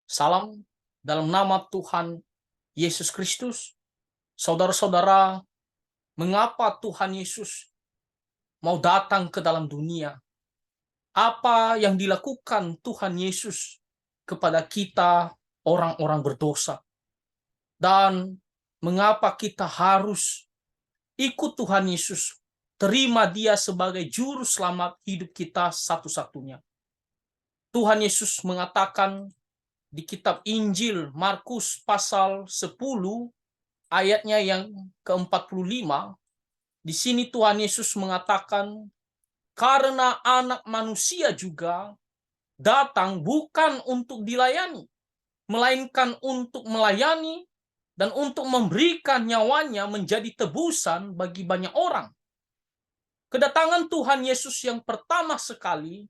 Salam dalam nama Tuhan Yesus Kristus. Saudara-saudara, mengapa Tuhan Yesus mau datang ke dalam dunia? Apa yang dilakukan Tuhan Yesus kepada kita orang-orang berdosa? Dan mengapa kita harus ikut Tuhan Yesus, terima Dia sebagai juru selamat hidup kita satu-satunya? Tuhan Yesus mengatakan di kitab Injil Markus pasal 10 ayatnya yang ke-45, di sini Tuhan Yesus mengatakan, karena anak manusia juga datang bukan untuk dilayani, melainkan untuk melayani dan untuk memberikan nyawanya menjadi tebusan bagi banyak orang. Kedatangan Tuhan Yesus yang pertama sekali,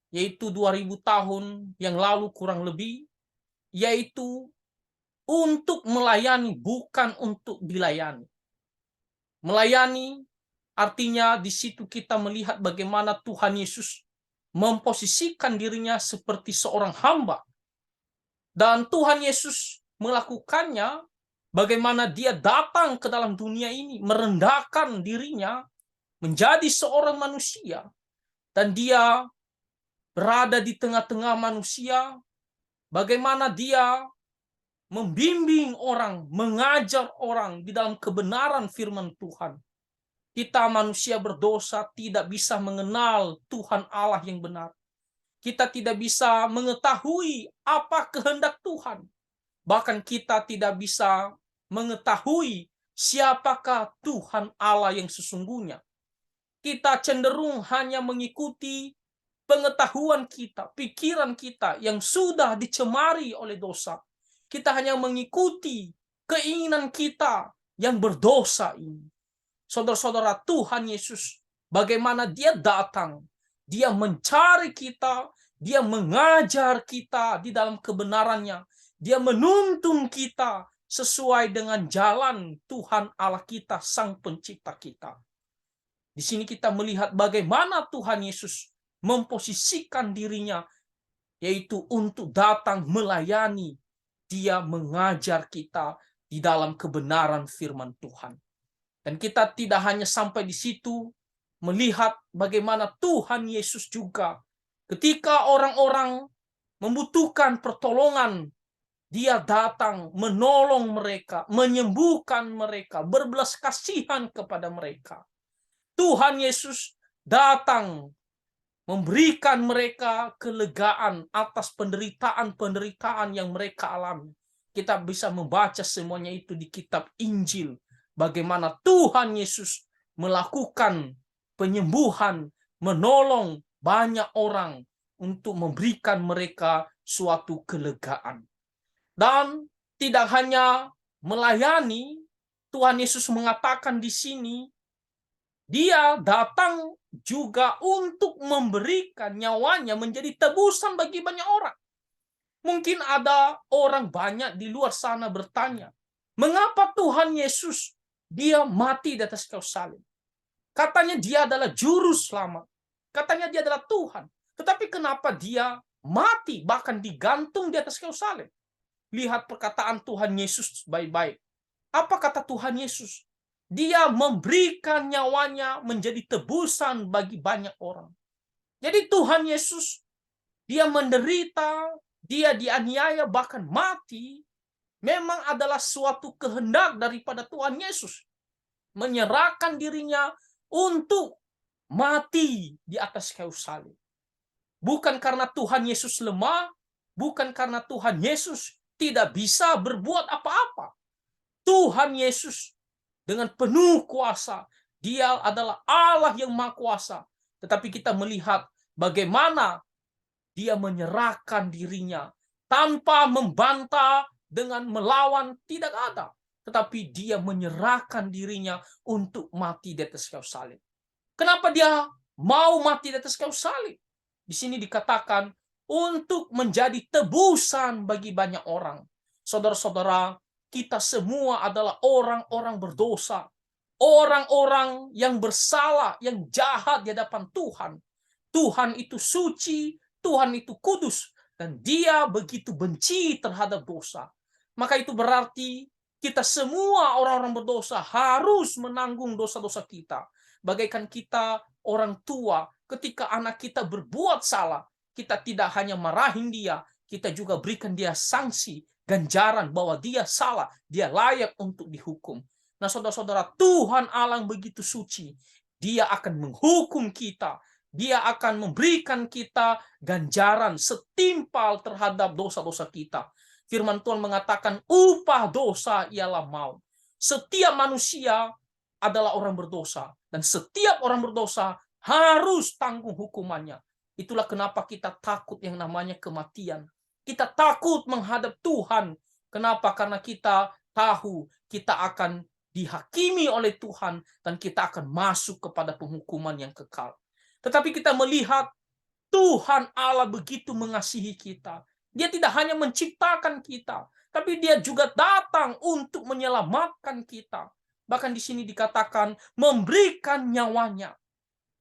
yaitu 2000 tahun yang lalu kurang lebih, yaitu untuk melayani, bukan untuk dilayani. Melayani artinya di situ kita melihat bagaimana Tuhan Yesus memposisikan dirinya seperti seorang hamba. Dan Tuhan Yesus melakukannya bagaimana dia datang ke dalam dunia ini, merendahkan dirinya menjadi seorang manusia. Dan dia berada di tengah-tengah manusia, bagaimana dia membimbing orang, mengajar orang di dalam kebenaran firman Tuhan. Kita manusia berdosa tidak bisa mengenal Tuhan Allah yang benar. Kita tidak bisa mengetahui apa kehendak Tuhan. Bahkan kita tidak bisa mengetahui siapakah Tuhan Allah yang sesungguhnya. Kita cenderung hanya mengikuti pengetahuan kita, pikiran kita yang sudah dicemari oleh dosa. Kita hanya mengikuti keinginan kita yang berdosa ini. Saudara-saudara, Tuhan Yesus, bagaimana dia datang, dia mencari kita, dia mengajar kita di dalam kebenarannya, dia menuntun kita sesuai dengan jalan Tuhan Allah kita, Sang Pencipta kita. Di sini kita melihat bagaimana Tuhan Yesus memposisikan dirinya, yaitu untuk datang melayani. Dia mengajar kita di dalam kebenaran firman Tuhan. Dan kita tidak hanya sampai di situ, melihat bagaimana Tuhan Yesus juga ketika orang-orang membutuhkan pertolongan, dia datang menolong mereka, menyembuhkan mereka, berbelas kasihan kepada mereka. Tuhan Yesus datang memberikan mereka kelegaan atas penderitaan-penderitaan yang mereka alami. Kita bisa membaca semuanya itu di kitab Injil. Bagaimana Tuhan Yesus melakukan penyembuhan, menolong banyak orang untuk memberikan mereka suatu kelegaan. Dan tidak hanya melayani, Tuhan Yesus mengatakan di sini, dia datang juga untuk memberikan nyawanya menjadi tebusan bagi banyak orang. Mungkin ada orang banyak di luar sana bertanya, mengapa Tuhan Yesus dia mati di atas kayu salib? Katanya dia adalah juru selamat. Katanya dia adalah Tuhan. Tetapi kenapa dia mati bahkan digantung di atas kayu salib? Lihat perkataan Tuhan Yesus baik-baik. Apa kata Tuhan Yesus? Dia memberikan nyawanya menjadi tebusan bagi banyak orang. Jadi Tuhan Yesus, dia menderita, dia dianiaya, bahkan mati, memang adalah suatu kehendak daripada Tuhan Yesus. Menyerahkan dirinya untuk mati di atas kayu salib. Bukan karena Tuhan Yesus lemah, bukan karena Tuhan Yesus tidak bisa berbuat apa-apa. Tuhan Yesus dengan penuh kuasa, dia adalah Allah yang maha kuasa. Tetapi kita melihat bagaimana dia menyerahkan dirinya tanpa membantah dengan melawan, tidak ada. Tetapi dia menyerahkan dirinya untuk mati di atas kayu salib. Kenapa dia mau mati di atas kayu salib? Di sini dikatakan untuk menjadi tebusan bagi banyak orang. Saudara-saudara, kita semua adalah orang-orang berdosa. Orang-orang yang bersalah, yang jahat di hadapan Tuhan. Tuhan itu suci, Tuhan itu kudus. dan dia begitu benci terhadap dosa. Maka itu berarti kita semua orang-orang berdosa harus menanggung dosa-dosa kita. Bagaikan kita orang tua, ketika anak kita berbuat salah, kita tidak hanya marahin dia, kita juga berikan dia sanksi, ganjaran bahwa dia salah, dia layak untuk dihukum. Nah, saudara-saudara, Tuhan Allah begitu suci. Dia akan menghukum kita. Dia akan memberikan kita ganjaran setimpal terhadap dosa-dosa kita. Firman Tuhan mengatakan upah dosa ialah maut. Setiap manusia adalah orang berdosa. Dan setiap orang berdosa harus tanggung hukumannya. Itulah kenapa kita takut yang namanya kematian. Kita takut menghadap Tuhan. Kenapa? Karena kita tahu kita akan dihakimi oleh Tuhan dan kita akan masuk kepada penghukuman yang kekal. Tetapi kita melihat Tuhan Allah begitu mengasihi kita. Dia tidak hanya menciptakan kita, tapi dia juga datang untuk menyelamatkan kita. Bahkan di sini dikatakan memberikan nyawanya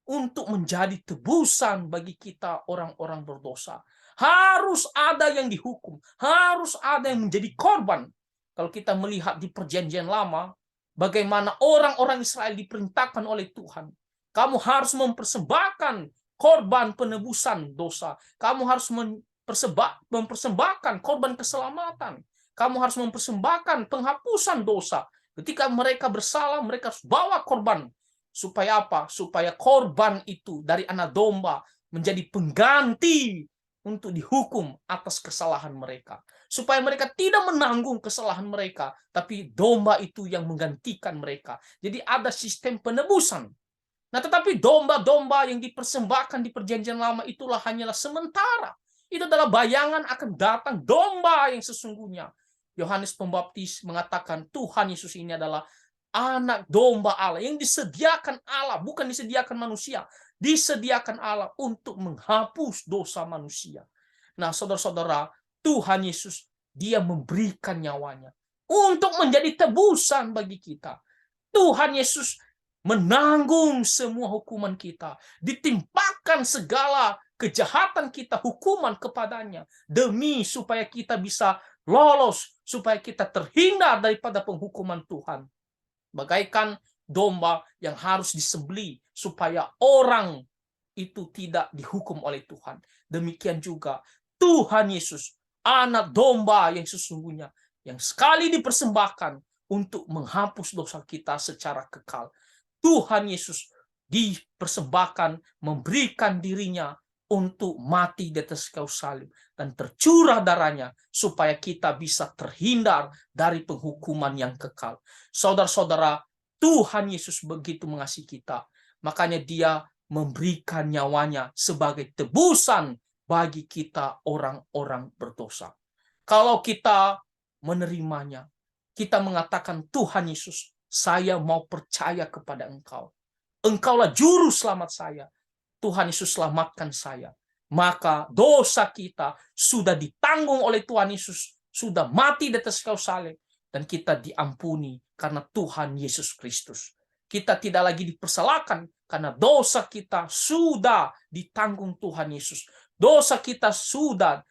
untuk menjadi tebusan bagi kita orang-orang berdosa. Harus ada yang dihukum, harus ada yang menjadi korban. Kalau kita melihat di Perjanjian Lama, bagaimana orang-orang Israel diperintahkan oleh Tuhan, kamu harus mempersembahkan korban penebusan dosa. Kamu harus mempersembahkan korban keselamatan. Kamu harus mempersembahkan penghapusan dosa. Ketika mereka bersalah, mereka harus bawa korban. Supaya apa? Supaya korban itu dari anak domba menjadi pengganti untuk dihukum atas kesalahan mereka. Supaya mereka tidak menanggung kesalahan mereka, tapi domba itu yang menggantikan mereka. Jadi ada sistem penebusan. Nah, tetapi domba-domba yang dipersembahkan di Perjanjian Lama itulah hanyalah sementara. Itu adalah bayangan akan datang domba yang sesungguhnya. Yohanes Pembaptis mengatakan Tuhan Yesus ini adalah anak domba Allah yang disediakan Allah, bukan disediakan manusia. Disediakan Allah untuk menghapus dosa manusia. Nah, saudara-saudara, Tuhan Yesus, dia memberikan nyawanya untuk menjadi tebusan bagi kita. Tuhan Yesus menanggung semua hukuman kita, ditimpakan segala kejahatan kita, hukuman kepadanya, demi supaya kita bisa lolos, supaya kita terhindar daripada penghukuman Tuhan. Bagaikan domba yang harus disembelih supaya orang itu tidak dihukum oleh Tuhan. Demikian juga Tuhan Yesus, anak domba yang sesungguhnya, yang sekali dipersembahkan untuk menghapus dosa kita secara kekal. Tuhan Yesus dipersembahkan, memberikan dirinya untuk mati di atas kayu salib dan tercurah darahnya supaya kita bisa terhindar dari penghukuman yang kekal. Saudara-saudara, Tuhan Yesus begitu mengasihi kita, makanya dia memberikan nyawanya sebagai tebusan bagi kita orang-orang berdosa. Kalau kita menerimanya, kita mengatakan Tuhan Yesus, saya mau percaya kepada Engkau. Engkaulah juru selamat saya. Tuhan Yesus selamatkan saya. Maka dosa kita sudah ditanggung oleh Tuhan Yesus. Sudah mati di atas kayu salib. Dan kita diampuni karena Tuhan Yesus Kristus. Kita tidak lagi dipersalahkan karena dosa kita sudah ditanggung Tuhan Yesus. Dosa kita sudah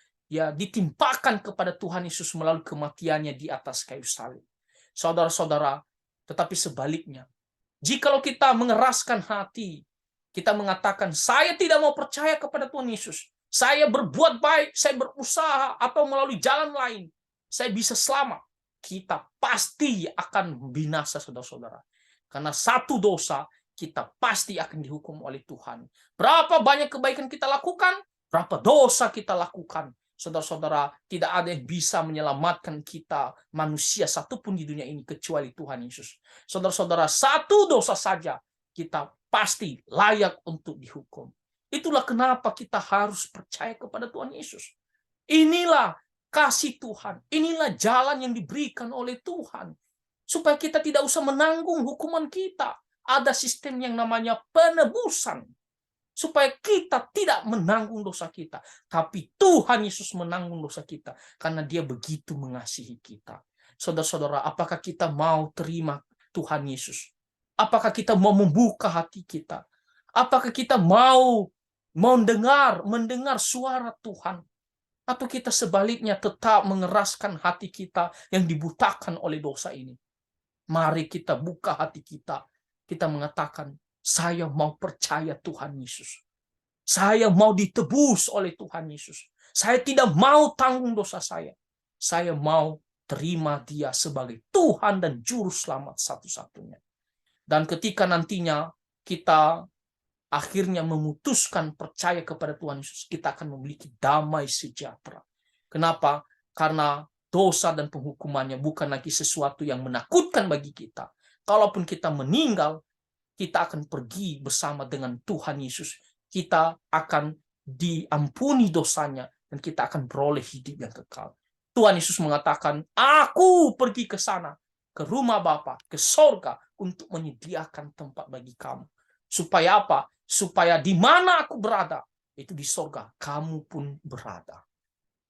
ditimpakan kepada Tuhan Yesus melalui kematiannya di atas kayu salib. Saudara-saudara, tetapi sebaliknya, jikalau kita mengeraskan hati, kita mengatakan, saya tidak mau percaya kepada Tuhan Yesus. Saya berbuat baik, saya berusaha, atau melalui jalan lain, saya bisa selamat. Kita pasti akan binasa, saudara-saudara. Karena satu dosa, kita pasti akan dihukum oleh Tuhan. Berapa banyak kebaikan kita lakukan, berapa dosa kita lakukan. Saudara-saudara, tidak ada yang bisa menyelamatkan kita, manusia satupun di dunia ini, kecuali Tuhan Yesus. Saudara-saudara, satu dosa saja, kita pasti layak untuk dihukum. Itulah kenapa kita harus percaya kepada Tuhan Yesus. Inilah kasih Tuhan. Inilah jalan yang diberikan oleh Tuhan. Supaya kita tidak usah menanggung hukuman kita. Ada sistem yang namanya penebusan. Supaya kita tidak menanggung dosa kita. Tapi Tuhan Yesus menanggung dosa kita. Karena dia begitu mengasihi kita. Saudara-saudara, apakah kita mau terima Tuhan Yesus? Apakah kita mau membuka hati kita? Apakah kita mau mendengar suara Tuhan? Atau kita sebaliknya tetap mengeraskan hati kita yang dibutakan oleh dosa ini? Mari kita buka hati kita. Kita mengatakan, saya mau percaya Tuhan Yesus. Saya mau ditebus oleh Tuhan Yesus. Saya tidak mau tanggung dosa saya. Saya mau terima Dia sebagai Tuhan dan Juru Selamat satu-satunya. Dan ketika nantinya kita akhirnya memutuskan percaya kepada Tuhan Yesus, kita akan memiliki damai sejahtera. Kenapa? Karena dosa dan penghukumannya bukan lagi sesuatu yang menakutkan bagi kita. Kalaupun kita meninggal, kita akan pergi bersama dengan Tuhan Yesus. Kita akan diampuni dosanya dan kita akan beroleh hidup yang kekal. Tuhan Yesus mengatakan, aku pergi ke sana, ke rumah Bapa, ke sorga, untuk menyediakan tempat bagi kamu. Supaya apa? Supaya di mana aku berada, itu di sorga, kamu pun berada.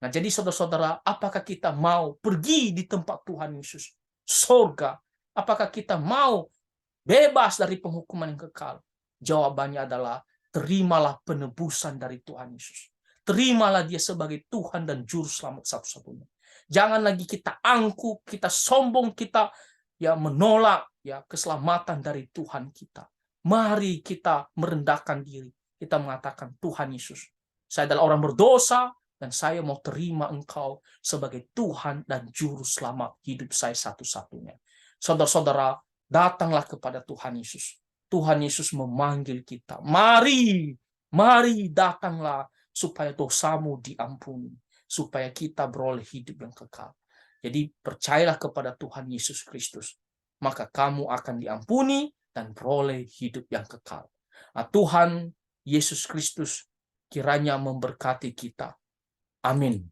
Nah, jadi saudara-saudara, apakah kita mau pergi di tempat Tuhan Yesus, sorga? Apakah kita mau bebas dari penghukuman yang kekal? Jawabannya adalah, terimalah penebusan dari Tuhan Yesus. Terimalah Dia sebagai Tuhan dan Juru Selamat satu-satunya. Jangan lagi kita angkuh, kita sombong, kita menolak keselamatan dari Tuhan kita. Mari kita merendahkan diri. Kita mengatakan, Tuhan Yesus, saya adalah orang berdosa dan saya mau terima Engkau sebagai Tuhan dan Juru Selamat hidup saya satu-satunya. Saudara-saudara, datanglah kepada Tuhan Yesus. Tuhan Yesus memanggil kita. Mari datanglah supaya dosamu diampuni. Supaya kita beroleh hidup yang kekal. Jadi percayalah kepada Tuhan Yesus Kristus. Maka kamu akan diampuni dan beroleh hidup yang kekal. Nah, Tuhan Yesus Kristus kiranya memberkati kita. Amin.